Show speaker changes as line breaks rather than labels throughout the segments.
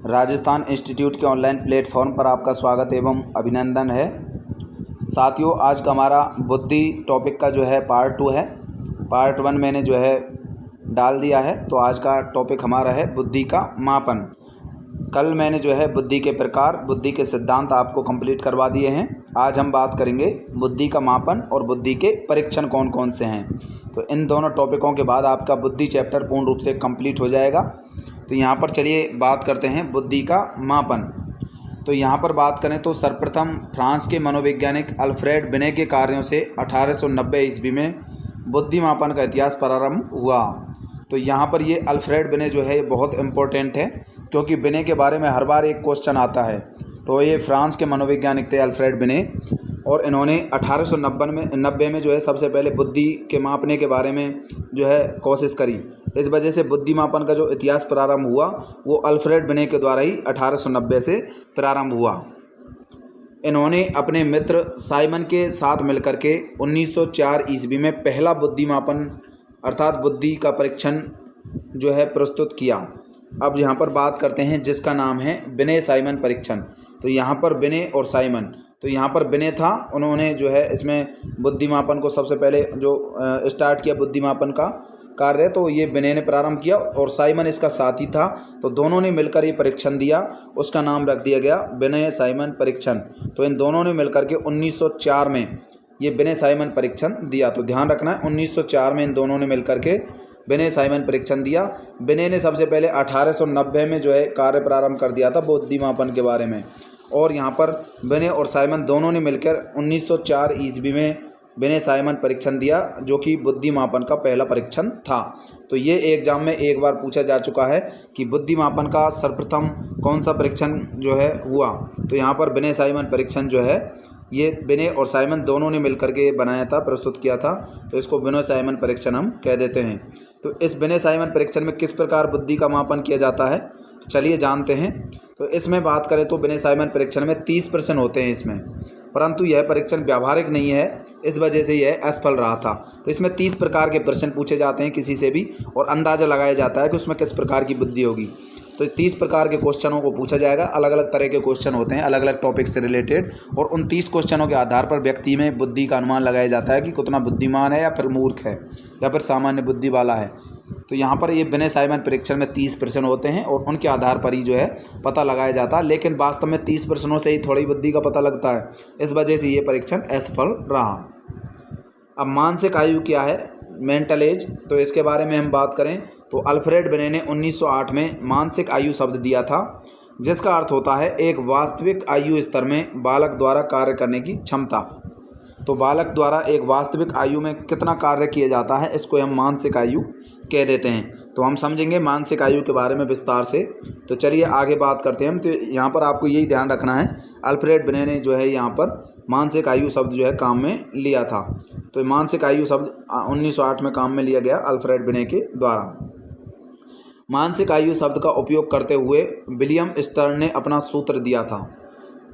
Rajasthan institute के online platform पर आपका स्वागत एवं अभिनंदन है। साथियों, आज का हमारा बुद्धि टॉपिक का जो है पार्ट 2 है। पार्ट 1 मैंने जो है डाल दिया है, तो आज का टॉपिक हमारा है बुद्धि का मापन। कल मैंने जो है बुद्धि के प्रकार, बुद्धि के सिद्धांत आपको कंप्लीट करवा दिए हैं। आज हम बात करेंगे बुद्धि का मापन और बुद्धि के परीक्षण कौन कौन से हैं। तो इन दोनों टॉपिकों के बाद आपका बुद्धि चैप्टर पूर्ण रूप से कंप्लीट हो जाएगा। तो यहाँ पर चलिए बात करते हैं बुद्धि का मापन। तो यहाँ पर बात करें तो सर्वप्रथम फ्रांस के मनोवैज्ञानिक अल्फ्रेड बिने के कार्यों से 1890 ईस्वी में बुद्धि मापन का इतिहास प्रारंभ हुआ। तो यहाँ पर ये अल्फ्रेड बिने जो है ये बहुत इम्पोर्टेंट है, क्योंकि बिने के बारे में हर बार एक क्वेश्चन आता है। तो ये फ्रांस के मनोवैज्ञानिक थे अल्फ्रेड बिने, और इन्होंने 1890 में जो है सबसे पहले बुद्धि के मापने के बारे में जो है कोशिश करी। इस वजह से बुद्धि मापन का जो इतिहास प्रारंभ हुआ वो अल्फ्रेड बिने के द्वारा ही 1890 से प्रारंभ हुआ। इन्होंने अपने मित्र साइमन के साथ मिलकर के 1904 ईस्वी में पहला बुद्धि मापन अर्थात बुद्धि का परीक्षण जो है प्रस्तुत किया। अब यहाँ पर बात करते हैं जिसका नाम है बिने साइमन परीक्षण। तो यहाँ पर बिने और साइमन, तो यहाँ पर बिने था, उन्होंने जो है इसमें बुद्धि मापन को सबसे पहले जो स्टार्ट किया बुद्धि मापन का कार्य, तो ये बिने ने प्रारंभ किया और साइमन इसका साथी था। तो दोनों ने मिलकर ये परीक्षण दिया, उसका नाम रख दिया गया बिने साइमन परीक्षण। तो इन दोनों ने मिलकर के 1904 में ये बिने साइमन परीक्षण दिया। तो ध्यान रखना है 1904 में इन दोनों ने मिलकर के बिने साइमन परीक्षण दिया। बिने ने सबसे पहले 1890 में जो है कार्य प्रारंभ कर दिया था बुद्धि मापन के बारे में, और यहाँ पर बिने और साइमन दोनों ने मिलकर 1904 ईस्वी में बिने साइमन परीक्षण दिया, जो कि बुद्धि मापन का पहला परीक्षण था। तो ये एग्जाम में एक बार पूछा जा चुका है कि बुद्धि मापन का सर्वप्रथम कौन सा परीक्षण जो है हुआ। तो यहाँ पर बिने साइमन परीक्षण जो है ये बिने और साइमन दोनों ने मिलकर के बनाया था, प्रस्तुत किया था। तो इसको बिने साइमन परीक्षण हम कह देते हैं। तो इस बिने साइमन परीक्षण में किस प्रकार बुद्धि का मापन किया जाता है, तो चलिए जानते हैं। तो इसमें बात करें तो बिने साइमन परीक्षण में 30 प्रश्न होते हैं इसमें, परंतु यह परीक्षण व्यावहारिक नहीं है, इस वजह से यह असफल रहा था। तो इसमें 30 प्रकार के प्रश्न पूछे जाते हैं किसी से भी, और अंदाज़ा लगाया जाता है कि उसमें किस प्रकार की बुद्धि होगी। तो 30 प्रकार के क्वेश्चनों को पूछा जाएगा। अलग अलग तरह के क्वेश्चन होते हैं अलग अलग टॉपिक से रिलेटेड, और उन 30 क्वेश्चनों के आधार पर व्यक्ति में बुद्धि का अनुमान लगाया जाता है कि कितना बुद्धिमान है या फिर मूर्ख है या फिर सामान्य बुद्धि वाला है। तो यहाँ पर ये बिने साइमन परीक्षण में 30 प्रश्न होते हैं और उनके आधार पर ही जो है पता लगाया जाता है, लेकिन वास्तव में 30 प्रश्नों से ही थोड़ी बुद्धि का पता लगता है। इस वजह से ये परीक्षण असफल रहा। अब मानसिक आयु क्या है, मेंटल एज, तो इसके बारे में हम बात करें तो अल्फ्रेड बिने ने 1908 में मानसिक आयु शब्द दिया था, जिसका अर्थ होता है एक वास्तविक आयु स्तर में बालक द्वारा कार्य करने की क्षमता। तो बालक द्वारा एक वास्तविक आयु में कितना कार्य किया जाता है, इसको हम मानसिक आयु कह देते हैं। तो हम समझेंगे मानसिक आयु के बारे में विस्तार से। तो चलिए आगे बात करते हैं हम। तो यहाँ पर आपको यही ध्यान रखना है, अल्फ्रेड बिने ने जो है यहाँ पर मानसिक आयु शब्द जो है काम में लिया था। तो मानसिक आयु शब्द 1908 में काम में लिया गया अल्फ्रेड बिने के द्वारा। मानसिक आयु शब्द का उपयोग करते हुए विलियम स्टर्न ने अपना सूत्र दिया था।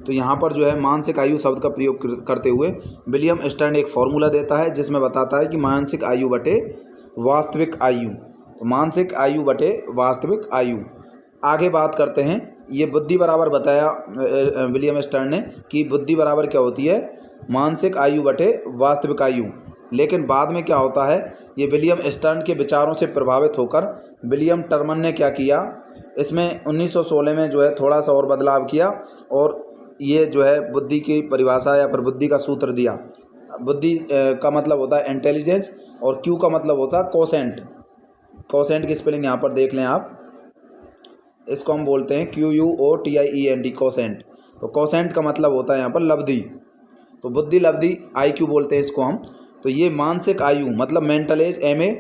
तो यहाँ पर जो है मानसिक आयु शब्द का प्रयोग करते हुए विलियम स्टर्न एक फॉर्मूला देता है, जिसमें बताता है कि मानसिक आयु बटे वास्तविक आयु। तो मानसिक आयु बटे वास्तविक आयु। आगे बात करते हैं, ये बुद्धि बराबर बताया विलियम स्टर्न ने कि बुद्धि बराबर क्या होती है, मानसिक आयु बटे वास्तविक आयु। लेकिन बाद में क्या होता है, ये विलियम स्टर्न के विचारों से प्रभावित होकर विलियम टर्मन ने क्या किया, इसमें 1916 में जो है थोड़ा सा और बदलाव किया, और ये जो है बुद्धि की परिभाषा या फिर बुद्धि का सूत्र दिया। बुद्धि का मतलब होता है इंटेलिजेंस, और क्यू का मतलब होता है कोसेंट। कोसेंट की स्पेलिंग यहाँ पर देख लें आप, इसको हम बोलते हैं QUOTIENT, कोसेंट। तो कोसेंट का मतलब होता है यहाँ पर लब्धि। तो बुद्धि लब्धि IQ बोलते हैं इसको हम। तो ये मानसिक आयु मतलब मेंटल एज MA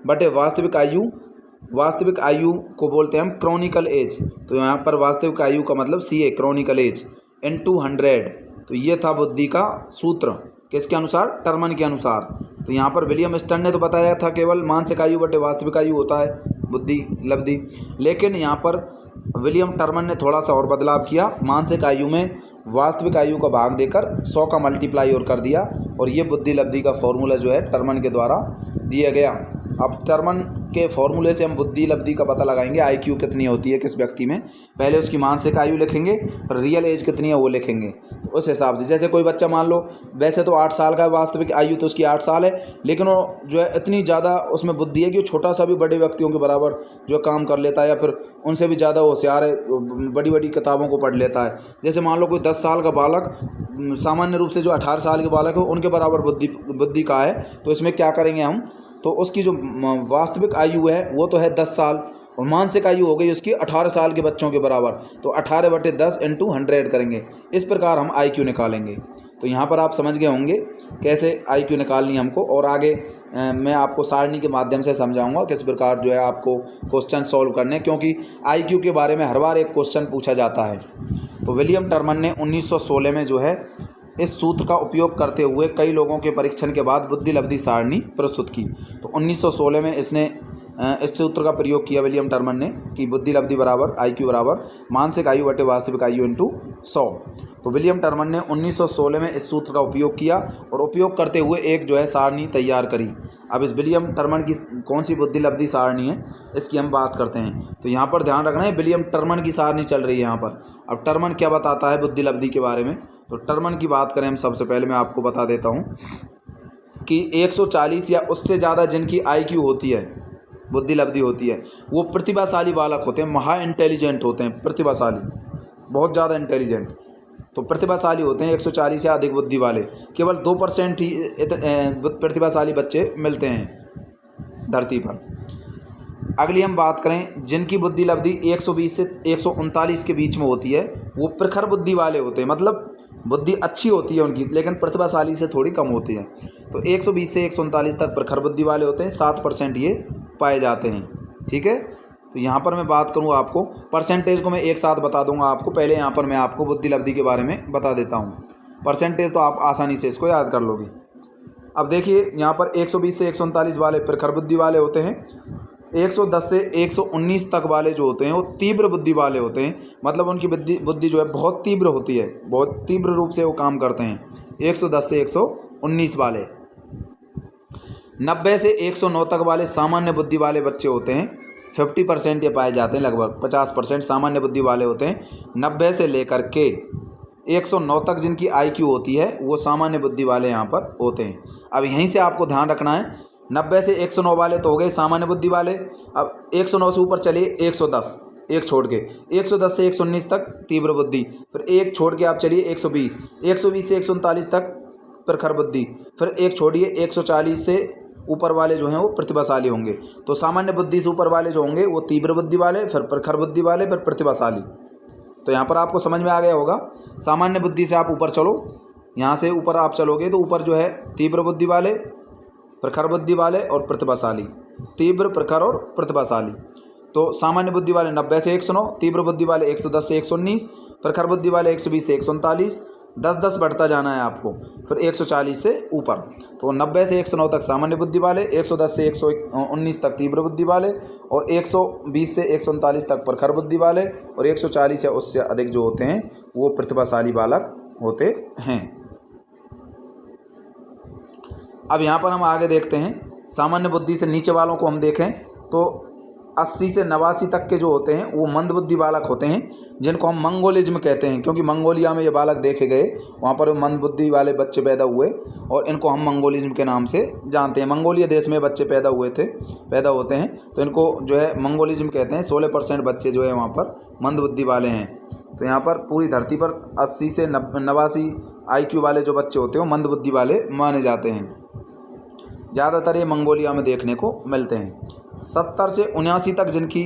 बटे वास्तविक आयु को बोलते हैं हम क्रॉनिकल एज। तो यहाँ पर वास्तविक आयु का मतलब CA, क्रॉनिकल एज, × 100। तो ये था बुद्धि का सूत्र, किसके अनुसार, टर्मन के अनुसार। तो यहाँ पर विलियम स्टर्न ने तो बताया था केवल मानसिक आयु बटे वास्तविक आयु होता है बुद्धि लब्धि, लेकिन यहाँ पर विलियम टर्मन ने थोड़ा सा और बदलाव किया, मानसिक आयु में वास्तविक आयु का भाग देकर 100 का मल्टीप्लाई और कर दिया, और ये बुद्धि लब्धि का फॉर्मूला जो है टर्मन के द्वारा दिया गया। अब टर्मन के फॉर्मूले से हम बुद्धि लब्धि का पता लगाएंगे। आईक्यू कितनी होती है किस व्यक्ति में, पहले उसकी मानसिक आयु लिखेंगे, फिर रियल एज कितनी है वो लिखेंगे। तो उस हिसाब से जैसे कोई बच्चा मान लो वैसे तो 8 साल का है, वास्तविक आयु तो उसकी 8 साल है, लेकिन वो जो है इतनी ज़्यादा उसमें बुद्धि है कि वो छोटा सा भी बड़े व्यक्तियों के बराबर जो काम कर लेता है, या फिर उनसे भी ज़्यादा होशियार है, बड़ी बड़ी किताबों को पढ़ लेता है। जैसे मान लो कोई 10 साल का बालक सामान्य रूप से जो 18 साल के बालक है उनके बराबर बुद्धि का है, तो इसमें क्या करेंगे हम, तो उसकी जो वास्तविक आयु है वो तो है 10 साल, और मानसिक आयु हो गई उसकी 18 साल के बच्चों के बराबर, तो 18/10 × 100 करेंगे। इस प्रकार हम आईक्यू निकालेंगे। तो यहाँ पर आप समझ गए होंगे कैसे आईक्यू निकालनी हमको, और आगे मैं आपको सारणी के माध्यम से समझाऊंगा किस प्रकार जो है आपको क्वेश्चन सॉल्व करने, क्योंकि आईक्यू के बारे में हर बार एक क्वेश्चन पूछा जाता है। तो विलियम टर्मन ने 1916 में जो है इस सूत्र का उपयोग करते हुए कई लोगों के परीक्षण के बाद बुद्धि लब्धि सारणी प्रस्तुत की। तो 1916 में इसने इस सूत्र का प्रयोग किया विलियम टर्मन ने कि बुद्धि लब्धि बराबर आईक्यू बराबर मानसिक आयु बटे वास्तविक आयु × 100। तो विलियम टर्मन ने 1916 में इस सूत्र का उपयोग किया और उपयोग करते हुए एक जो है सारणी तैयार करी। अब इस विलियम टर्मन की कौन सी बुद्धि लब्धि सारणी है इसकी हम बात करते हैं। तो यहाँ पर ध्यान रखना है विलियम टर्मन की सारणी चल रही है यहाँ पर। अब टर्मन क्या बताता है बुद्धि लब्धि के बारे में, तो टर्मन की बात करें हम सबसे पहले मैं आपको बता देता हूँ कि 140 या उससे ज़्यादा जिनकी आईक्यू होती है, बुद्धि लब्धि होती है, वो प्रतिभाशाली बालक होते हैं, महा इंटेलिजेंट होते हैं, प्रतिभाशाली, बहुत ज़्यादा इंटेलिजेंट। तो प्रतिभाशाली होते हैं 140 या अधिक बुद्धि वाले, केवल 2% ही प्रतिभाशाली बच्चे मिलते हैं धरती पर। अगली हम बात करें जिनकी बुद्धि लब्धि 120 से 139 के बीच में होती है, वो प्रखर बुद्धि वाले होते हैं, मतलब बुद्धि अच्छी होती है उनकी लेकिन प्रतिभाशाली से थोड़ी कम होती है। तो 120 से 139 तक प्रखर बुद्धि वाले होते हैं, 7% ये पाए जाते हैं। ठीक है, तो यहाँ पर मैं बात करूँ आपको परसेंटेज को मैं एक साथ बता दूंगा आपको। पहले यहाँ पर मैं आपको बुद्धि लब्धि के बारे में बता देता हूँ, परसेंटेज तो आप आसानी से इसको याद कर लोगे। अब देखिए यहाँ पर 120 से 139 वाले प्रखर बुद्धि वाले होते हैं, 110 से 119 तक वाले जो होते हैं वो तीव्र बुद्धि वाले होते हैं, मतलब उनकी बुद्धि जो है बहुत तीव्र होती है, बहुत तीव्र रूप से वो काम करते हैं। 110 से 119 वाले। 90 से 109 तक वाले सामान्य बुद्धि वाले बच्चे होते हैं, 50% ये पाए जाते हैं, लगभग 50% सामान्य बुद्धि वाले होते हैं। 90 से लेकर के 109 तक जिनकी आईक्यू होती है वो सामान्य बुद्धि वाले यहाँ पर होते हैं। अब यहीं से आपको ध्यान रखना है, 90 से 109 वाले तो हो गए सामान्य बुद्धि वाले। अब 109 से ऊपर चलिए 110, एक छोड़ के 110 से 119 तक तीव्र बुद्धि, फिर एक छोड़ के आप चलिए 120, 120 से 139 तक प्रखर बुद्धि, फिर एक छोड़िए 140 से ऊपर वाले जो हैं वो प्रतिभाशाली होंगे। तो सामान्य बुद्धि से ऊपर वाले जो होंगे वो तीव्र बुद्धि वाले, फिर प्रखर बुद्धि वाले, फिर प्रतिभाशाली। तो यहाँ पर आपको समझ में आ गया होगा। सामान्य बुद्धि से आप ऊपर चलो, यहाँ से ऊपर आप चलोगे तो ऊपर जो है तीव्र बुद्धि वाले, प्रखर बुद्धि वाले और प्रतिभाशाली, तीव्र प्रखर और प्रतिभाशाली। तो सामान्य बुद्धि वाले 90 से 109, तीव्र बुद्धि वाले 110 से 119, प्रखर बुद्धि वाले 120 से 139, 10-10 बढ़ता जाना है आपको, फिर 140 से ऊपर। तो 90 से 109 तक सामान्य बुद्धि वाले, 110 से 119 तक तीव्र बुद्धि वाले, और 120 से 139 तक प्रखर बुद्धि वाले, और 140 या उससे अधिक जो होते हैं वो प्रतिभाशाली बालक होते हैं। अब यहाँ पर हम आगे देखते हैं, सामान्य बुद्धि से नीचे वालों को हम देखें तो 80 से 89 तक के जो होते हैं वो मंद बुद्धि बालक होते हैं, जिनको हम मंगोलिज्म कहते हैं, क्योंकि मंगोलिया में ये बालक देखे गए, वहाँ पर मंद बुद्धि वाले बच्चे पैदा हुए और इनको हम मंगोलिज्म के नाम से जानते हैं। मंगोलिया देश में बच्चे पैदा होते हैं, तो इनको जो है मंगोलिज्म कहते हैं। 16% बच्चे जो है वहाँ पर मंद बुद्धि वाले हैं। तो यहाँ पर पूरी धरती पर 80 से 89 IQ वाले जो बच्चे होते हैं वो मंद बुद्धि वाले माने जाते हैं। ज़्यादातर ये मंगोलिया में देखने को मिलते हैं। 70 से 79 तक जिनकी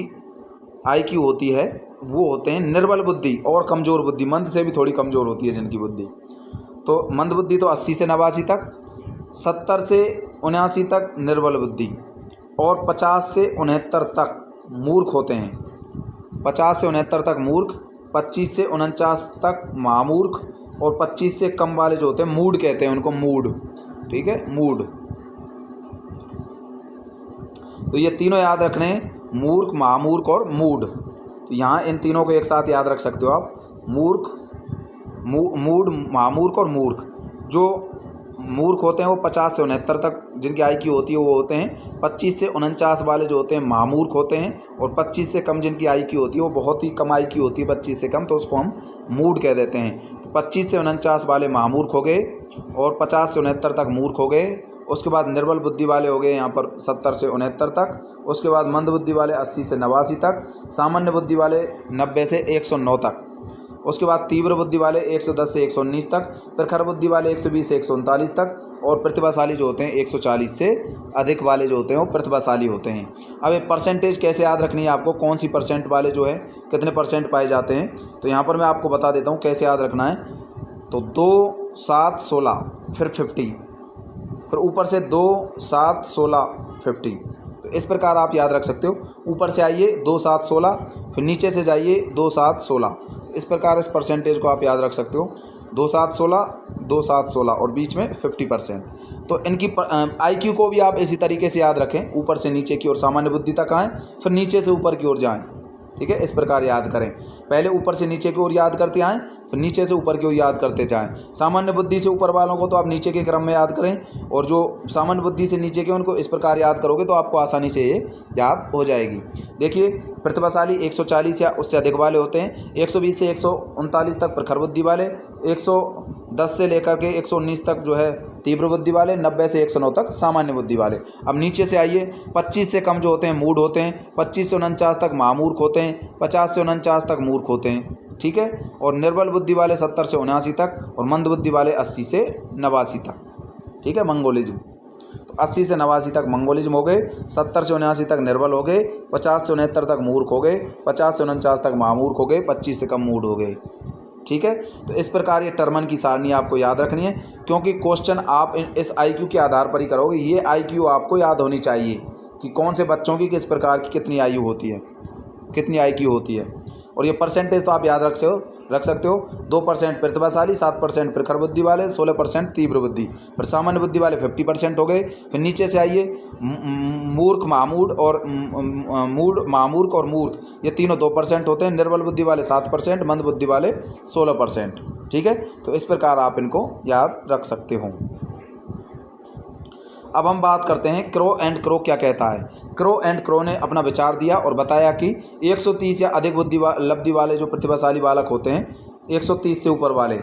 IQ होती है वो होते हैं निर्बल बुद्धि और कमज़ोर बुद्धि, मंद से भी थोड़ी कमज़ोर होती है जिनकी बुद्धि। तो मंद बुद्धि तो 80 से 89 तक, 70 से 79 तक निर्बल बुद्धि, और 50 से 69 तक मूर्ख होते हैं। 50 से 69 तक मूर्ख, 25 से 49 तक महामूर्ख, और 25 से कम वाले जो होते हैं मूड कहते हैं उनको, मूड। ठीक है, मूड। तो ये तीनों याद रखने हैं, मूर्ख, महामूर्ख और मूड। तो यहाँ इन तीनों को एक साथ याद रख सकते हो आप, मूर्ख, मूड, महामूर्ख और मूर्ख। जो मूर्ख होते हैं वो 50 से 69 तक जिनकी IQ होती है वो होते हैं 25 से 49 वाले जो होते हैं महामूर्ख होते हैं, और 25 से कम जिनकी IQ होती है वो बहुत ही कम IQ होती है 25 से कम, तो उसको हम मूड कह देते हैं। तो 25 से 49 वाले महामूर्ख हो गए और 50 से 69 तक मूर्ख हो गए। उसके बाद निर्बल बुद्धि वाले हो गए यहाँ पर 70 से 69 तक। उसके बाद मंद बुद्धि वाले 80 से 89 तक। सामान्य बुद्धि वाले 90 से 109 तक। उसके बाद तीव्र बुद्धि वाले 110 से 119 तक। प्रखर बुद्धि वाले 120 से 139 तक। और प्रतिभाशाली जो होते हैं 140 से अधिक वाले जो होते हैं वो प्रतिभाशाली होते हैं। अब ये परसेंटेज कैसे याद रखनी है आपको, कौन सी परसेंट वाले जो है कितने परसेंट पाए जाते हैं, तो यहाँ पर मैं आपको बता देता हूँ कैसे याद रखना है। तो 2, 7, 16 फिर 50, फिर ऊपर से 2, 7, 16 50। तो इस प्रकार आप याद रख सकते हो। ऊपर से आइए 2, 7, 16, फिर नीचे से जाइए 2, 7, 16। इस प्रकार इस परसेंटेज को आप याद रख सकते हो। 2, 7, 16, 2, 7, 16 और बीच में 50%। तो इनकी IQ को भी आप इसी तरीके से याद रखें, ऊपर से नीचे की ओर सामान्य बुद्धि तक आएँ, फिर नीचे से ऊपर की ओर जाएँ। ठीक है, इस प्रकार याद करें। पहले ऊपर से नीचे की ओर याद करते आएँ, फिर नीचे से ऊपर की ओर याद करते जाएं। सामान्य बुद्धि से ऊपर वालों को तो आप नीचे के क्रम में याद करें, और जो सामान्य बुद्धि से नीचे के उनको इस प्रकार याद करोगे तो आपको आसानी से ये याद हो जाएगी। देखिए, प्रतिभाशाली 140 या उससे अधिक वाले होते हैं, 120 से 139 तक प्रखर बुद्धि वाले, 110 से लेकर के 119 तक जो है तीव्र बुद्धि वाले, 90 से 109 तक सामान्य बुद्धि वाले। अब नीचे से आइए, 25 से कम जो होते हैं मूढ़ होते हैं, 25 से 49 तक महामूर्ख होते हैं, 50 से 49 तक मूर्ख होते हैं। ठीक है, और निर्बल बुद्धि वाले 70 से 79 तक, और मंद बुद्धि वाले 80 से 89 तक। ठीक है, मंगोलिज्म। तो 80 से 89 तक मंगोलिज्म हो गए, 70 से 79 तक निर्बल हो गए, 50 से 69 तक मूर्ख हो गए, 50 से 49 तक महामूर्ख हो गए, 25 से कम मूढ़ हो गए। ठीक है, तो इस प्रकार ये टर्मन की सारणी आपको याद रखनी है, क्योंकि क्वेश्चन आप इस IQ के आधार पर ही करोगे। ये IQ आपको याद होनी चाहिए कि कौन से बच्चों की किस प्रकार की कितनी आयु होती है, कितनी IQ होती है। और ये परसेंटेज तो आप याद रख सकते हो। 2% प्रतिभाशाली, 7% प्रखर बुद्धि वाले, 16% तीव्र बुद्धि, फिर सामान्य बुद्धि वाले 50% हो गए। फिर नीचे से आइए, मूर्ख, महामूढ़ और महामूर्ख और मूर्ख, ये तीनों 2% होते हैं। निर्बल बुद्धि वाले 7%, मंद बुद्धि वाले 16%। ठीक है, तो इस प्रकार आप इनको याद रख सकते हो। अब हम बात करते हैं क्रो एंड क्रो क्या कहता है। क्रो एंड क्रो ने अपना विचार दिया और बताया कि 130 या अधिक लब्धि वाले जो प्रतिभाशाली बालक होते हैं, 130 से ऊपर वाले,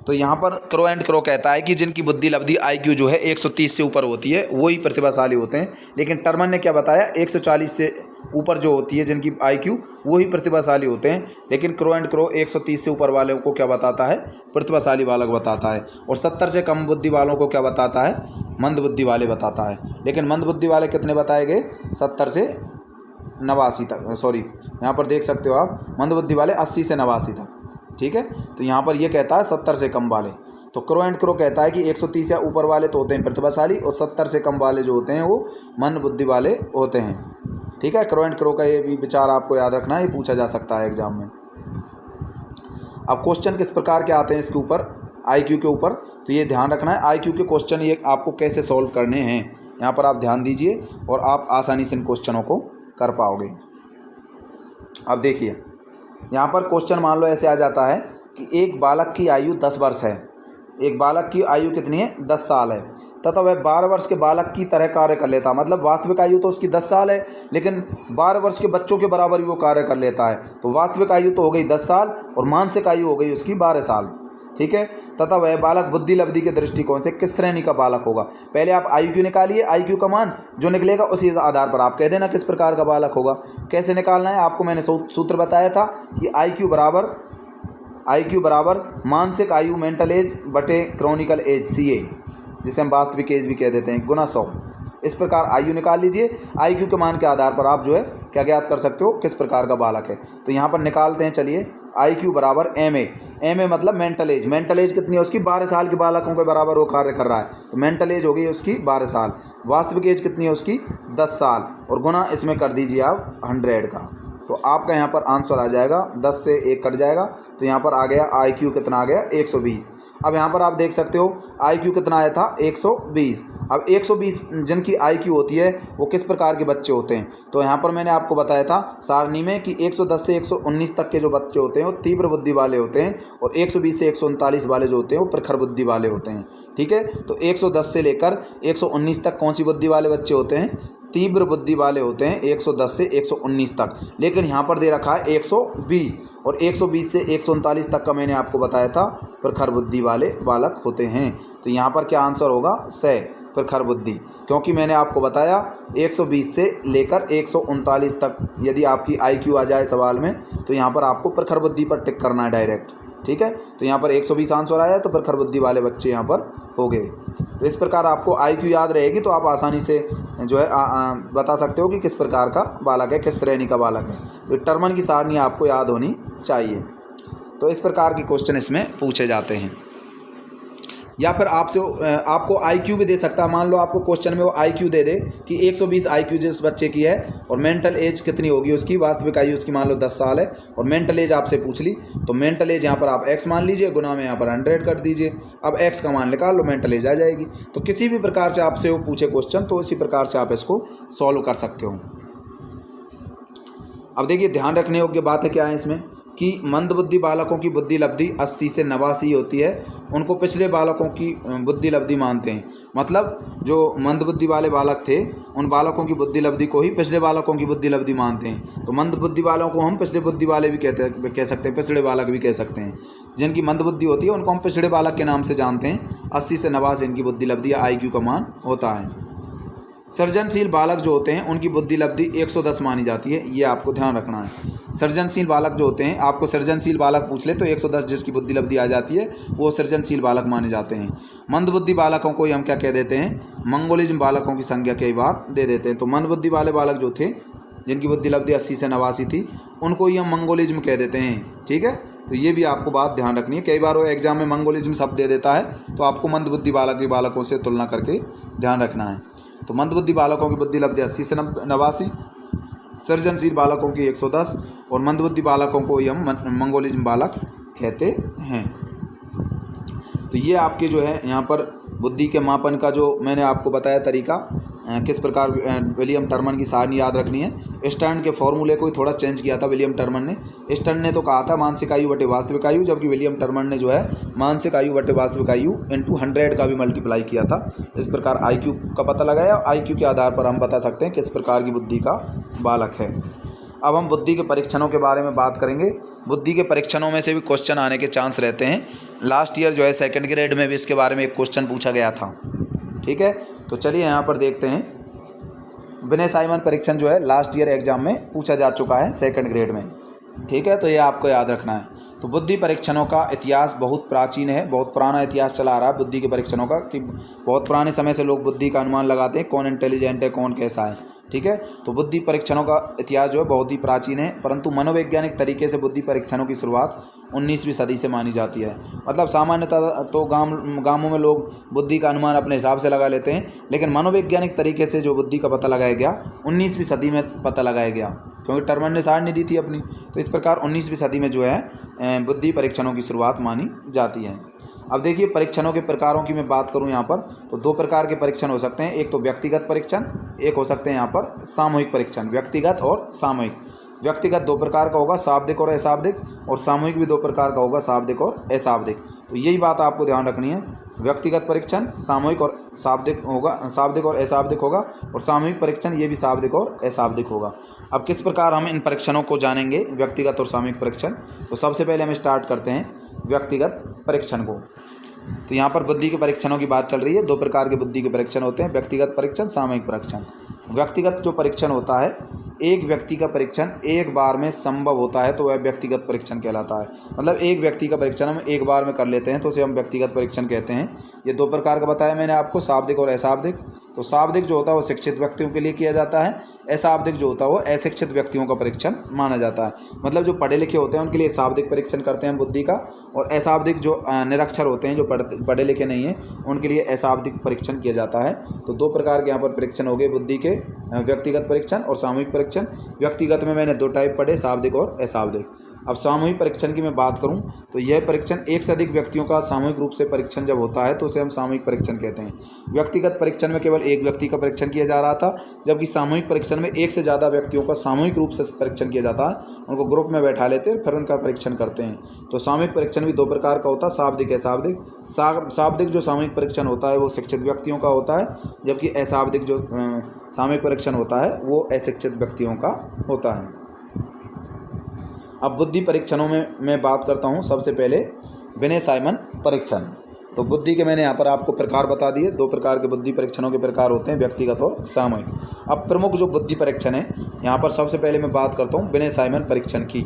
तो यहाँ पर क्रो एंड क्रो कहता है कि जिनकी बुद्धि लब्धि IQ जो है 130 से ऊपर होती है वही प्रतिभाशाली होते हैं। लेकिन टर्मन ने क्या बताया, 140 से ऊपर जो होती है जिनकी IQ वही प्रतिभाशाली होते हैं। लेकिन क्रो एंड क्रो 130 से ऊपर वालों को क्या बताता है, प्रतिभाशाली बालक बताता है। और 70 से कम बुद्धि वालों को क्या बताता है, मंद बुद्धि वाले बताता है। लेकिन मंद बुद्धि वाले कितने बताए गए, 70 से 89 तक, सॉरी यहाँ पर देख सकते हो आप, मंद बुद्धि वाले 80 से 89 तक। ठीक है, तो यहाँ पर ये कहता है 70 से कम वाले। तो क्रो एंड क्रो कहता है कि 130 या ऊपर वाले तो होते हैं प्रतिभाशाली, और 70 से कम वाले जो होते हैं वो मंद बुद्धि वाले होते हैं। ठीक है, क्रो एंड क्रो का ये भी विचार आपको याद रखना है, ये पूछा जा सकता है एग्जाम में। अब क्वेश्चन किस प्रकार के आते हैं इसके ऊपर, IQ के ऊपर, तो ये ध्यान रखना है। IQ के क्वेश्चन ये आपको कैसे सॉल्व करने हैं, यहाँ पर आप ध्यान दीजिए और आप आसानी से इन क्वेश्चनों को कर पाओगे। अब देखिए, यहाँ पर क्वेश्चन मान लो ऐसे आ जाता है कि एक बालक की आयु 10 वर्ष है। एक बालक की आयु कितनी है, 10 साल है, तथा वह 12 वर्ष के बालक की तरह कार्य कर लेता है। मतलब वास्तविक आयु तो उसकी 10 साल है, लेकिन 12 वर्ष के बच्चों के बराबर भी वो कार्य कर लेता है। तो वास्तविक आयु तो हो गई 10 साल और मानसिक आयु हो गई उसकी 12 साल। ठीक है, तथा वह बालक बुद्धि लब्धि के दृष्टिकोण से किस श्रेणी का बालक होगा। पहले आप IQ निकालिए, IQ का मान जो निकलेगा उसी आधार पर आप कह देना किस प्रकार का बालक होगा। कैसे निकालना है, आपको मैंने सूत्र बताया था कि IQ बराबर मानसिक आयु मेंटल एज बटे क्रोनिकल एज CA, जिसे हम वास्तविक एज भी कह देते हैं, गुना 100। इस प्रकार आयु निकाल लीजिए। IQ के मान के आधार पर आप जो है क्या ज्ञात कर सकते हो, किस प्रकार का बालक है। तो यहाँ पर निकालते हैं, चलिए। IQ बराबर MA मतलब मेंटल एज। मेंटल एज कितनी है उसकी, 12 साल के बालकों के बराबर वो कार्य कर रहा है, तो मेंटल एज हो गई उसकी 12 साल। वास्तविक एज कितनी है उसकी, 10 साल, और गुना इसमें कर दीजिए आप 100 का। तो आपका यहाँ पर आंसर आ जाएगा, 10 से 1 कट जाएगा, तो यहाँ पर आ गया IQ कितना आ गया, 120। अब यहाँ पर आप देख सकते हो IQ कितना आया था, 120। अब 120 जिनकी IQ होती है वो किस प्रकार के बच्चे होते हैं, तो यहाँ पर मैंने आपको बताया था सारणी में कि 110 से 119 तक के जो बच्चे होते हैं वो तीव्र बुद्धि वाले होते हैं, और 120 से 139 वाले जो होते हैं वो प्रखर बुद्धि वाले होते हैं। ठीक है। तो 110 से लेकर 119 तक कौन सी बुद्धि वाले बच्चे होते हैं? तीव्र बुद्धि वाले होते हैं 110 से 119 तक। लेकिन यहाँ पर दे रखा है 120, और 120 से 139 तक का मैंने आपको बताया था प्रखर बुद्धि वाले बालक होते हैं। तो यहाँ पर क्या आंसर होगा? स प्रखर बुद्धि, क्योंकि मैंने आपको बताया 120 से लेकर 139 तक यदि आपकी IQ आ जाए सवाल में तो यहाँ पर आपको प्रखर बुद्धि पर टिक करना है डायरेक्ट, ठीक है। तो यहाँ पर 120 आंसर आया तो प्रखर बुद्धि वाले बच्चे यहाँ पर हो गए। तो इस प्रकार आपको IQ याद रहेगी तो आप आसानी से जो है बता सकते हो कि किस प्रकार का बालक है, किस श्रेणी का बालक है। तो टर्मन की सारणी आपको याद होनी चाहिए। तो इस प्रकार के क्वेश्चन इसमें पूछे जाते हैं। या फिर आपको IQ भी दे सकता है। मान लो आपको क्वेश्चन में वो IQ दे दे कि 120 IQ जिस बच्चे की है और मेंटल एज कितनी होगी उसकी, वास्तविक आयु उसकी मान लो 10 साल है और मेंटल एज आपसे पूछ ली, तो मेंटल एज यहाँ पर आप x मान लीजिए, गुना में यहाँ पर 100 कर दीजिए। अब x का मान निकाल लो, मेंटल एज आ जाएगी। तो किसी भी प्रकार से आपसे वो पूछे क्वेश्चन तो इसी प्रकार से आप इसको सॉल्व कर सकते हो। अब देखिए ध्यान रखने योग्य बात है क्या है इसमें कि मंदबुद्धि बालकों की बुद्धि लब्धि 80 से 89 होती है, उनको पिछले बालकों की बुद्धि लब्धि मानते हैं। मतलब जो मंदबुद्धि वाले बालक थे उन बालकों की बुद्धि लब्धि को ही पिछले बालकों की बुद्धि लब्धि मानते हैं। तो मंदबुद्धि वालों को हम पिछले बुद्धि वाले भी कह सकते हैं, पिछड़े बालक भी कह सकते हैं। जिनकी मंदबुद्धि होती है उनको हम पिछड़े बालक के नाम से जानते हैं। 80 से 89 इनकी बुद्धि लब्धि या IQ का मान होता है। सृजनशील बालक जो होते हैं उनकी बुद्धि लब्धि 110 मानी जाती है, ये आपको ध्यान रखना है। सृजनशील बालक जो होते हैं, आपको सृजनशील बालक पूछ ले तो 110 जिसकी बुद्धि लब्धि आ जाती है वो सृजनशील बालक माने जाते हैं। मंदबुद्धि बालकों को ही हम क्या कह देते हैं? मंगोलिज्म बालकों की संज्ञा कई बार दे देते हैं। तो मंदबुद्धि वाले बालक जो थे जिनकी बुद्धि लब्धि 80 से 89 थी उनको ही हम मंगोलिज्म कह देते हैं, ठीक है। तो ये भी आपको बात ध्यान रखनी है। कई बार वो एग्जाम में मंगोलिज्म शब्द दे देता है तो आपको मंदबुद्धि बालक के बालकों से तुलना करके ध्यान रखना है। तो मंदबुद्धि बालकों की बुद्धि लब्धि 80 से 89, सृजनशील बालकों की 110 और मंदबुद्धि बालकों को हम मंगोलिज्म बालक कहते हैं। तो ये आपके जो है यहाँ पर बुद्धि के मापन का जो मैंने आपको बताया तरीका, किस प्रकार विलियम टर्मन की सारणी याद रखनी है। स्टर्न के फॉर्मूले को ही थोड़ा चेंज किया था विलियम टर्मन ने। स्टर्न ने तो कहा था मानसिक आयु बटे वास्तविक आयु, जबकि विलियम टर्मन ने जो है मानसिक आयु बटे वास्तविक आयु इंटू 100 का भी मल्टीप्लाई किया था। इस प्रकार IQ का पता लगाया। IQ के आधार पर हम बता सकते हैं किस प्रकार की बुद्धि का बालक है। अब हम बुद्धि के परीक्षणों के बारे में बात करेंगे। बुद्धि के परीक्षणों में से भी क्वेश्चन आने के चांस रहते हैं। लास्ट ईयर जो है 2nd ग्रेड में भी इसके बारे में एक क्वेश्चन पूछा गया था, ठीक है। तो चलिए यहाँ पर देखते हैं। विनय साइमन परीक्षण जो है लास्ट ईयर एग्जाम में पूछा जा चुका है 2nd ग्रेड में, ठीक है। तो ये आपको याद रखना है। तो बुद्धि परीक्षणों का इतिहास बहुत प्राचीन है, बहुत पुराना इतिहास चला आ रहा है बुद्धि के परीक्षणों का, कि बहुत पुराने समय से लोग बुद्धि का अनुमान लगाते हैं कौन इंटेलिजेंट है कौन कैसा है, ठीक है। तो बुद्धि परीक्षणों का इतिहास जो है बहुत ही प्राचीन है, परंतु मनोवैज्ञानिक तरीके से बुद्धि परीक्षणों की शुरुआत 19वीं सदी से मानी जाती है। मतलब सामान्यतः तो गांवों में लोग बुद्धि का अनुमान अपने हिसाब से लगा लेते हैं, लेकिन मनोवैज्ञानिक तरीके से जो बुद्धि का पता लगाया गया 19वीं सदी में पता लगाया गया, क्योंकि टर्मन ने सारणी दी थी अपनी। तो इस प्रकार 19वीं सदी में जो है बुद्धि परीक्षणों की शुरुआत मानी जाती है। अब देखिए परीक्षणों के प्रकारों की मैं बात करूं यहाँ पर, तो 2 प्रकार के परीक्षण हो सकते हैं। एक तो व्यक्तिगत परीक्षण, एक हो सकते हैं यहाँ पर सामूहिक परीक्षण। व्यक्तिगत और सामूहिक। व्यक्तिगत 2 प्रकार का होगा, शाब्दिक और अशाब्दिक, और सामूहिक भी 2 प्रकार का होगा, शाब्दिक और अशाब्दिक। तो यही बात आपको ध्यान रखनी है। व्यक्तिगत परीक्षण सामूहिक और शाब्दिक होगा, शाब्दिक और अशाब्दिक होगा, और सामूहिक परीक्षण ये भी शाब्दिक और अशाब्दिक होगा। अब किस प्रकार हम इन परीक्षणों को जानेंगे, व्यक्तिगत और सामूहिक परीक्षण। तो सबसे पहले हम स्टार्ट करते हैं व्यक्तिगत परीक्षण को। तो यहाँ पर बुद्धि के परीक्षणों की बात चल रही है। 2 प्रकार के बुद्धि के परीक्षण होते हैं, व्यक्तिगत परीक्षण, सामूहिक परीक्षण। व्यक्तिगत जो परीक्षण होता है, एक व्यक्ति का परीक्षण एक बार में संभव होता है तो वह व्यक्तिगत परीक्षण कहलाता है। मतलब एक व्यक्ति का परीक्षण हम एक बार में कर लेते हैं तो उसे हम व्यक्तिगत परीक्षण कहते हैं। ये 2 प्रकार का बताया मैंने आपको, शाब्दिक और अशाब्दिक। तो शाब्दिक जो होता है वो शिक्षित व्यक्तियों के लिए किया जाता है, अशाब्दिक जो होता है वो अशिक्षित व्यक्तियों का परीक्षण माना जाता है। मतलब जो पढ़े लिखे होते हैं उनके लिए शाब्दिक परीक्षण करते हैं बुद्धि का, और अशाब्दिक जो निरक्षर होते हैं, जो पढ़े लिखे नहीं हैं, उनके लिए अशाब्दिक परीक्षण किया जाता है। तो 2 प्रकार के यहाँ पर परीक्षण हो गए बुद्धि के, व्यक्तिगत परीक्षण और सामूहिक परीक्षण। व्यक्तिगत में मैंने 2 टाइप पढ़े, शाब्दिक और अशाब्दिक। अब सामूहिक परीक्षण की मैं बात करूं तो यह परीक्षण एक से अधिक व्यक्तियों का सामूहिक रूप से परीक्षण जब होता है तो उसे हम सामूहिक परीक्षण कहते हैं। व्यक्तिगत परीक्षण में केवल एक व्यक्ति का परीक्षण किया जा रहा था, जबकि सामूहिक परीक्षण में एक से ज़्यादा व्यक्तियों का सामूहिक रूप से परीक्षण किया जाता है। उनको ग्रुप में बैठा लेते हैं फिर उनका परीक्षण करते हैं। तो सामूहिक परीक्षण भी दो प्रकार का होता है, शाब्दिक अशाब्दिक। शाब्दिक जो सामूहिक परीक्षण होता है वो शिक्षित व्यक्तियों का होता है, जबकि अशाब्दिक जो सामूहिक परीक्षण होता है वो अशिक्षित व्यक्तियों का होता है। अब बुद्धि परीक्षणों में मैं बात करता हूँ। सबसे पहले विनय साइमन परीक्षण। तो बुद्धि के मैंने यहाँ पर आपको प्रकार बता दिए। दो प्रकार के बुद्धि परीक्षणों के प्रकार होते हैं, व्यक्तिगत और सामूहिक। अब प्रमुख जो बुद्धि परीक्षण है यहाँ पर सबसे पहले मैं बात करता हूँ विनय साइमन परीक्षण की।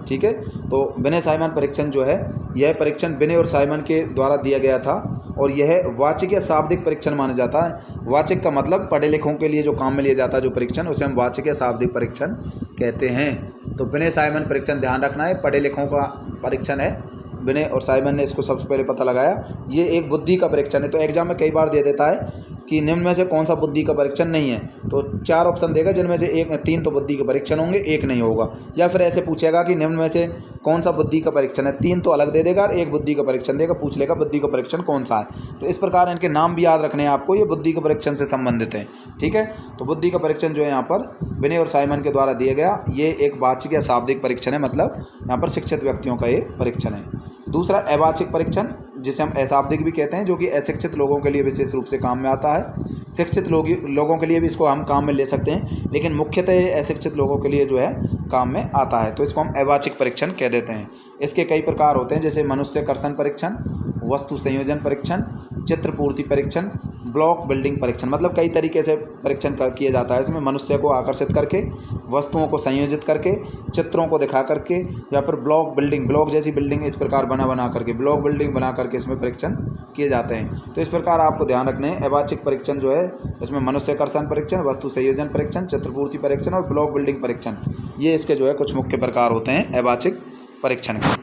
ठीक है, तो विनय साइमन परीक्षण जो है यह परीक्षण विनय और साइमन के द्वारा दिया गया था और यह वाचिक या शाब्दिक परीक्षण माना जाता है। वाचिक का मतलब पढ़े लिखों के लिए जो काम में लिया जाता है जो परीक्षण, उसे हम वाचिक या शाब्दिक परीक्षण कहते हैं। तो विनय साइमन परीक्षण ध्यान रखना है, पढ़े लिखों का परीक्षण है। विनय और साइमन ने इसको सबसे पहले पता लगाया, ये एक बुद्धि का परीक्षण है। तो एग्जाम में कई बार दे देता है कि निम्न में से कौन सा बुद्धि का परीक्षण नहीं है, तो 4 ऑप्शन देगा जिनमें से 3 तो बुद्धि के परीक्षण होंगे, 1 नहीं होगा। या फिर ऐसे पूछेगा कि निम्न में से कौन सा बुद्धि का परीक्षण है, 3 तो अलग दे देगा और 1 बुद्धि का परीक्षण देगा, पूछ लेगा बुद्धि का परीक्षण कौन सा है। तो इस प्रकार इनके नाम भी याद रखने हैं आपको, ये बुद्धि के परीक्षण से संबंधित हैं। ठीक है, तो बुद्धि का परीक्षण जो है यहाँ पर विनय और साइमन के द्वारा दिया गया, ये एक वाचिक या शाब्दिक परीक्षण है, मतलब यहाँ पर शिक्षित व्यक्तियों का ये परीक्षण है। दूसरा अवाचिक परीक्षण, जिसे हम अशाब्दिक भी कहते हैं, जो कि अशिक्षित लोगों के लिए विशेष रूप से काम में आता है। शिक्षित लोगों के लिए भी इसको हम काम में ले सकते हैं, लेकिन मुख्यतः अशिक्षित लोगों के लिए जो है काम में आता है, तो इसको हम अवाचिक परीक्षण कह देते हैं। इसके कई प्रकार होते हैं, जैसे मनुष्य कर्षण परीक्षण, वस्तु संयोजन परीक्षण, चित्र पूर्ति परीक्षण, ब्लॉक बिल्डिंग परीक्षण। मतलब कई तरीके से परीक्षण किया जाता है। इसमें मनुष्य को आकर्षित करके, वस्तुओं को संयोजित करके, चित्रों को दिखा करके, या फिर ब्लॉक बिल्डिंग, ब्लॉक जैसी बिल्डिंग इस प्रकार बना करके, ब्लॉक बिल्डिंग बना करके इसमें परीक्षण किए जाते हैं। तो इस प्रकार आपको ध्यान रखने हैं। अवाचिक परीक्षण जो है इसमें मनुष्य कर्षण परीक्षण, वस्तु संयोजन परीक्षण, चित्रपूर्ति परीक्षण और ब्लॉक बिल्डिंग परीक्षण, ये इसके जो है कुछ मुख्य प्रकार होते हैं अवाचिक परीक्षण के।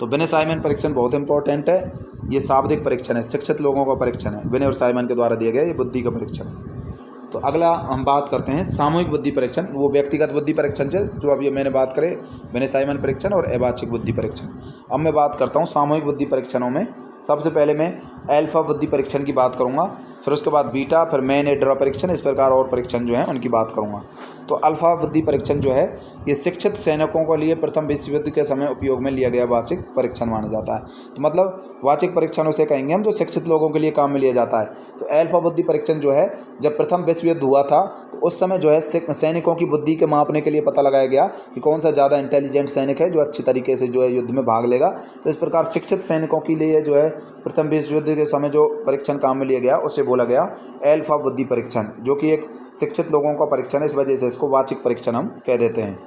तो विनय साइमन परीक्षण बहुत इंपॉर्टेंट है। ये शाब्दिक परीक्षण है, शिक्षित लोगों का परीक्षण है, विनय और साइमन के द्वारा दिया गया ये बुद्धि का परीक्षण। तो अगला हम बात करते हैं सामूहिक बुद्धि परीक्षण, वो व्यक्तिगत बुद्धि परीक्षण से जो अभी मैंने बात करे, विनय साइमन परीक्षण और अवाचिक बुद्धि परीक्षण। अब मैं बात करता हूँ सामूहिक बुद्धि परीक्षणों में। सबसे पहले मैं अल्फा बुद्धि परीक्षण की बात करूँगा, फिर उसके बाद बीटा, फिर मैन एड्रा परीक्षण, इस प्रकार और परीक्षण जो हैं उनकी बात करूँगा। तो अल्फा बुद्धि परीक्षण जो है ये शिक्षित सैनिकों के लिए प्रथम विश्व युद्ध के समय उपयोग में लिया गया वाचिक परीक्षण माना जाता है। तो मतलब वाचिक परीक्षण उसे कहेंगे हम जो शिक्षित लोगों के लिए काम में लिया जाता है। तो अल्फा बुद्धि परीक्षण जो है जब प्रथम विश्व युद्ध हुआ था तो उस समय जो है सैनिकों की बुद्धि के मापने के लिए पता लगाया गया कि कौन सा ज़्यादा इंटेलिजेंट सैनिक है जो अच्छी तरीके से जो है युद्ध में भाग लेगा। तो इस प्रकार शिक्षित सैनिकों के लिए जो है प्रथम विश्व युद्ध के समय जो परीक्षण काम में लिया गया उसे बोला गया अल्फा बुद्धि परीक्षण, जो कि एक शिक्षित लोगों का परीक्षण है, इस वजह से इसको वाचिक परीक्षण हम कह देते हैं।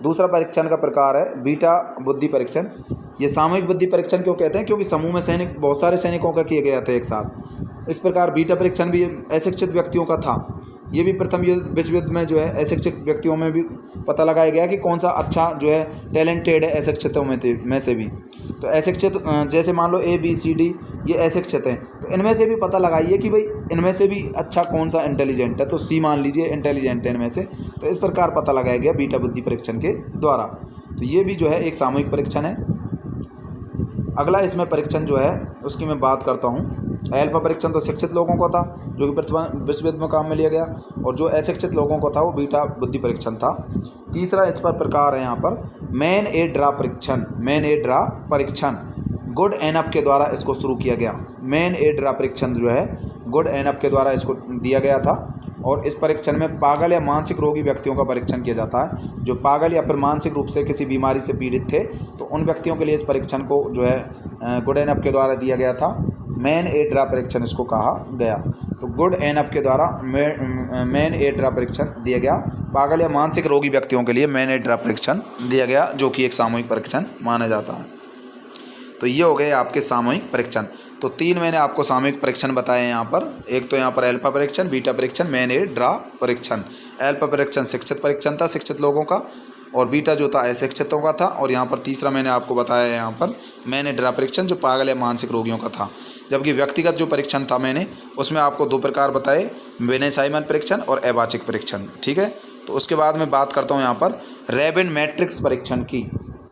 दूसरा परीक्षण का प्रकार है बीटा बुद्धि परीक्षण। ये सामूहिक बुद्धि परीक्षण क्यों कहते हैं, क्योंकि समूह में सैनिक बहुत सारे सैनिकों का किए गए थे एक साथ। इस प्रकार बीटा परीक्षण भी अशिक्षित व्यक्तियों का था। ये भी प्रथम विश्व युद्ध में जो है अशिक्षित व्यक्तियों में भी पता लगाया गया कि कौन सा अच्छा जो है टैलेंटेड है अशिक्षितों में से भी। तो अशिक्षित जैसे मान लो ABCD ये अशिक्षित हैं, तो इनमें से भी पता लगाइए कि भाई इनमें से भी अच्छा कौन सा इंटेलिजेंट है। तो C मान लीजिए इंटेलिजेंट है इनमें से, तो इस प्रकार पता लगाया गया बीटा बुद्धि परीक्षण के द्वारा। तो ये भी जो है एक सामूहिक परीक्षण है। अगला इसमें परीक्षण जो है उसकी मैं बात करता हूँ। अल्फा परीक्षण तो शिक्षित लोगों को था जो कि प्रथम विश्व युद्ध में काम में लिया गया, और जो अशिक्षित लोगों को था वो बीटा बुद्धि परीक्षण था। तीसरा इस पर प्रकार है यहाँ पर मैन एड्रा परीक्षण। मैन एड्रा परीक्षण गुड एनअप के द्वारा इसको शुरू किया गया। मैन एड्रा परीक्षण जो है गुड एनअप के द्वारा इसको दिया गया था, और इस परीक्षण में पागल या मानसिक रोगी व्यक्तियों का परीक्षण किया जाता है। जो पागल या फिर मानसिक रूप से किसी बीमारी से पीड़ित थे तो उन व्यक्तियों के लिए इस परीक्षण को जो है गुड एनअप के द्वारा दिया गया था। मैन एड्रा परीक्षण इसको कहा गया। तो गुड एनअप के द्वारा मैन एड्रा परीक्षण दिया गया। पागल या मानसिक रोगी व्यक्तियों के लिए मैन एड्रा परीक्षण दिया गया, जो कि एक सामूहिक परीक्षण माना जाता है। तो ये हो गए आपके सामूहिक परीक्षण। तो 3 मैंने आपको सामूहिक परीक्षण बताए यहाँ पर। एक तो यहाँ पर अल्फा परीक्षण, बीटा परीक्षण, मैन एड्रा परीक्षण। अल्फा परीक्षण शिक्षित परीक्षण था, शिक्षित लोगों का, और बीटा जो था अशिक्षितों का था, और यहाँ पर तीसरा मैंने आपको बताया है यहाँ पर मैन एड्रा परीक्षण जो पागल या मानसिक रोगियों का था। जबकि व्यक्तिगत जो परीक्षण था मैंने उसमें आपको 2 प्रकार बताए, विनय साइमन परीक्षण और अवाचिक परीक्षण। ठीक है, तो उसके बाद मैं बात करता हूँ यहाँ पर रेबिन मैट्रिक्स परीक्षण की।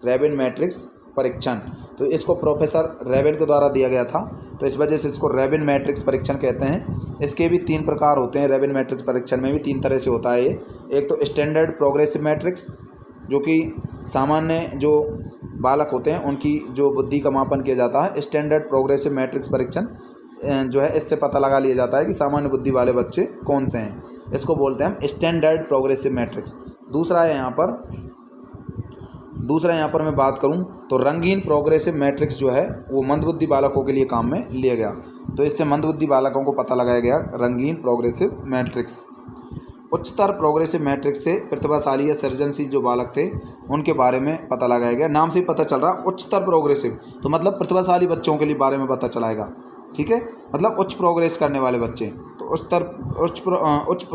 रेबिन मैट्रिक्स परीक्षण, तो इसको प्रोफेसर रेबिन के द्वारा दिया गया था, तो इस वजह से इसको रेबिन मैट्रिक्स परीक्षण कहते हैं। इसके भी 3 प्रकार होते हैं। रेबिन मैट्रिक्स परीक्षण में भी 3 तरह से होता है ये। एक तो स्टैंडर्ड प्रोग्रेसिव मैट्रिक्स, जो कि सामान्य जो बालक होते हैं उनकी जो बुद्धि का मापन किया जाता है। स्टैंडर्ड प्रोग्रेसिव मैट्रिक्स परीक्षण जो है इससे पता लगा लिया जाता है कि सामान्य बुद्धि वाले बच्चे कौन से हैं, इसको बोलते हैं हम स्टैंडर्ड प्रोग्रेसिव मैट्रिक्स। दूसरा यहाँ पर मैं बात करूं तो रंगीन प्रोग्रेसिव मैट्रिक्स जो है वो मंदबुद्धि बालकों के लिए काम में लिया गया, तो इससे मंदबुद्धि बालकों को पता लगाया गया रंगीन प्रोग्रेसिव मैट्रिक्स। उच्चतर प्रोग्रेसिव मैट्रिक्स से प्रतिभाशाली या सृजनशील जो बालक थे उनके बारे में पता लगाया गया। नाम से ही पता चल रहा उच्चतर प्रोग्रेसिव, तो मतलब प्रतिभाशाली बच्चों के लिए बारे में पता चलाएगा, ठीक है, मतलब उच्च प्रोग्रेस करने वाले बच्चे। तो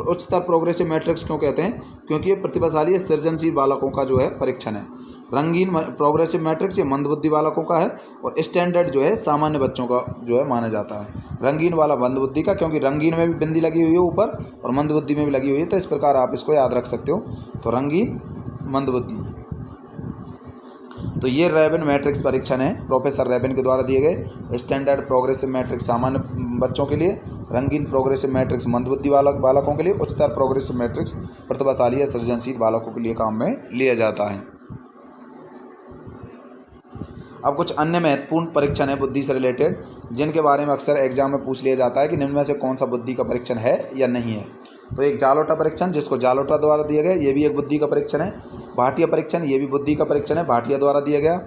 उच्चतर प्रोग्रेसिव मैट्रिक्स क्यों कहते हैं, क्योंकि ये प्रतिभाशाली या सृजनशील बालकों का जो है परीक्षण है। रंगीन प्रोग्रेसिव मैट्रिक्स ये मंदबुद्धि बालकों का है, और स्टैंडर्ड जो है सामान्य बच्चों का जो है माना जाता है। रंगीन वाला मंदबुद्धि का, क्योंकि रंगीन में भी बिंदी लगी हुई है ऊपर और मंदबुद्धि में भी लगी हुई है, तो इस प्रकार आप इसको याद रख सकते हो। तो रंगीन मंदबुद्धि, तो ये रेबिन मैट्रिक्स परीक्षण है प्रोफेसर रेबिन के द्वारा दिए गए। स्टैंडर्ड प्रोग्रेसिव मैट्रिक्स सामान्य बच्चों के लिए, रंगीन प्रोग्रेसिव मैट्रिक्स मंदबुद्धि बालकों के लिए, उच्चतर प्रोग्रेसिव मैट्रिक्स प्रतिभाशाली या सृजनशील बालकों के लिए काम में लिया जाता है। अब कुछ अन्य महत्वपूर्ण परीक्षण है बुद्धि से रिलेटेड, जिनके बारे में अक्सर एग्जाम में पूछ लिया जाता है कि निम्न में से कौन सा बुद्धि का परीक्षण है या नहीं है। तो एक जालोटा परीक्षण, जिसको जालोटा द्वारा दिया गया, ये भी एक बुद्धि का परीक्षण है। भाटिया परीक्षण, ये भी बुद्धि का परीक्षण है, भाटिया द्वारा दिया गया।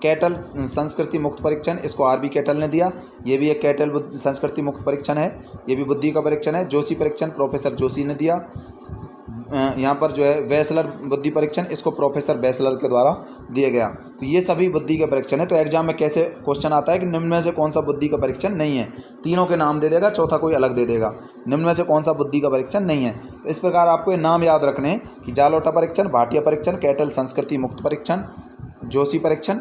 कैटल संस्कृति मुक्त परीक्षण, इसको आरबी कैटल ने दिया, ये भी एक कैटल संस्कृति मुक्त परीक्षण है, ये भी बुद्धि का परीक्षण है। जोशी परीक्षण प्रोफेसर जोशी ने दिया। यहाँ पर जो है वेसलर बुद्धि परीक्षण, इसको प्रोफेसर वेसलर के द्वारा दिया गया। तो ये सभी बुद्धि के परीक्षण है। तो एग्जाम में कैसे क्वेश्चन आता है कि निम्न में से कौन सा बुद्धि का परीक्षण नहीं है, तीनों के नाम दे देगा, चौथा कोई अलग दे देगा, निम्न में से कौन सा बुद्धि का परीक्षण नहीं है। तो इस प्रकार आपको ये नाम याद रखने हैं कि जालोटा परीक्षण, भाटिया परीक्षण, कैटल संस्कृति मुक्त परीक्षण, जोशी परीक्षण,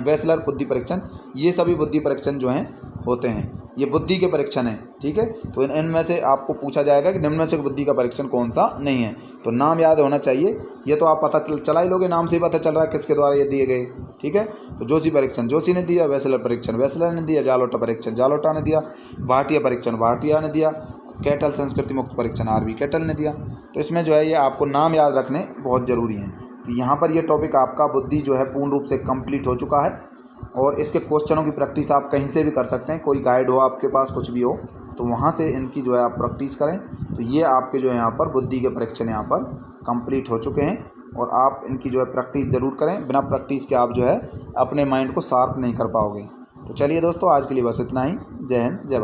वेसलर बुद्धि परीक्षण, ये सभी बुद्धि परीक्षण जो हैं होते हैं, ये बुद्धि के परीक्षण हैं, ठीक है। तो इनमें से आपको पूछा जाएगा कि निम्न में से बुद्धि का परीक्षण कौन सा नहीं है, तो नाम याद होना चाहिए। ये तो आप पता चला ही लोगे, नाम से ही पता चल रहा है किसके द्वारा ये दिए गए, ठीक है। तो जोशी परीक्षण जोशी ने दिया, वेसलर परीक्षण वेसलर ने दिया, जालोटा परीक्षण जालोटा ने दिया, भाटिया परीक्षण भाटिया ने दिया, कैटल संस्कृति मुक्त परीक्षण आरबी कैटल ने दिया। तो इसमें जो है ये आपको नाम याद रखने बहुत ज़रूरी हैं। तो यहाँ पर ये टॉपिक आपका बुद्धि जो है पूर्ण रूप से कंप्लीट हो चुका है, और इसके क्वेश्चनों की प्रैक्टिस आप कहीं से भी कर सकते हैं, कोई गाइड हो आपके पास, कुछ भी हो, तो वहाँ से इनकी जो है आप प्रैक्टिस करें। तो ये आपके जो है यहाँ पर बुद्धि के परीक्षण यहाँ पर कंप्लीट हो चुके हैं, और आप इनकी जो है प्रैक्टिस ज़रूर करें। बिना प्रैक्टिस के आप जो है अपने माइंड को शार्प नहीं कर पाओगे। तो चलिए दोस्तों, आज के लिए बस इतना ही। जय हिंद, जय भारत।